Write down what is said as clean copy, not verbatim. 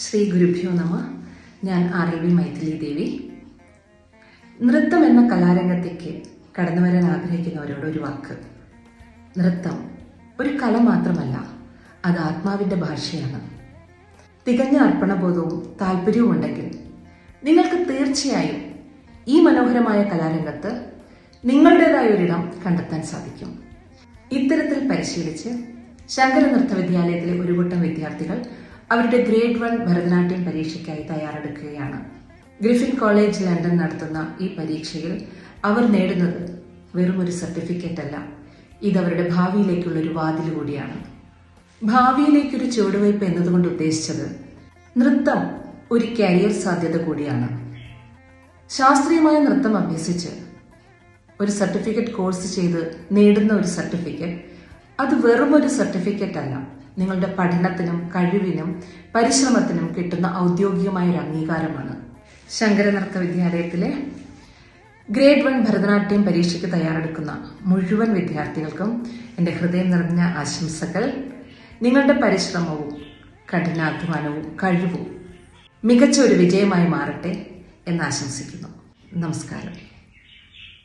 ശ്രീ ഗുരുഭ്യോ നമ. ഞാൻ RLV മൈഥിലി ദേവി. നൃത്തം എന്ന കലാരംഗത്തേക്ക് കടന്നു വരാൻ ആഗ്രഹിക്കുന്നവരോട് ഒരു വാക്ക്. നൃത്തം ഒരു കല മാത്രമല്ല, അത് ആത്മാവിന്റെ ഭാഷയാണ്. തികഞ്ഞ അർപ്പണബോധവും താല്പര്യവും ഉണ്ടെങ്കിൽ നിങ്ങൾക്ക് തീർച്ചയായും ഈ മനോഹരമായ കലാരംഗത്ത് നിങ്ങളുടേതായ ഒരിടം കണ്ടെത്താൻ സാധിക്കും. ഇത്തരത്തിൽ പരിശീലിച്ച് ശങ്കര നൃത്ത വിദ്യാലയത്തിലെ ഒരു കൂട്ടം വിദ്യാർത്ഥികൾ അവരുടെ ഗ്രേഡ് 1 ഭരതനാട്യം പരീക്ഷയ്ക്കായി തയ്യാറെടുക്കുകയാണ്. ഗ്രിഫിൻ കോളേജ് ലണ്ടൻ നടത്തുന്ന ഈ പരീക്ഷയിൽ അവർ നേടുന്നത് വെറും ഒരു സർട്ടിഫിക്കറ്റ് അല്ല, ഇതവരുടെ ഭാവിയിലേക്കുള്ളൊരു വാതിൽ കൂടിയാണ്. ഭാവിയിലേക്കൊരു ചുവടുവയ്പ് എന്നതുകൊണ്ട് ഉദ്ദേശിച്ചത് നൃത്തം ഒരു കരിയർ സാധ്യത കൂടിയാണ്. ശാസ്ത്രീയമായ നൃത്തം അഭ്യസിച്ച് ഒരു സർട്ടിഫിക്കറ്റ് കോഴ്സ് ചെയ്ത് നേടുന്ന ഒരു സർട്ടിഫിക്കറ്റ്, അത് വെറും ഒരു സർട്ടിഫിക്കറ്റ് അല്ല, നിങ്ങളുടെ പഠനത്തിനും കഴിവിനും പരിശ്രമത്തിനും കിട്ടുന്ന ഔദ്യോഗികമായ ഒരു അംഗീകാരമാണ്. ശങ്കര നൃത്ത വിദ്യാലയത്തിലെ ഗ്രേഡ് 1 ഭരതനാട്യം പരീക്ഷയ്ക്ക് തയ്യാറെടുക്കുന്ന മുഴുവൻ വിദ്യാർത്ഥികൾക്കും എൻ്റെ ഹൃദയം നിറഞ്ഞ ആശംസകൾ. നിങ്ങളുടെ പരിശ്രമവും കഠിനാധ്വാനവും കഴിവും മികച്ച ഒരു വിജയമായി മാറട്ടെ എന്ന് ആശംസിക്കുന്നു. നമസ്കാരം.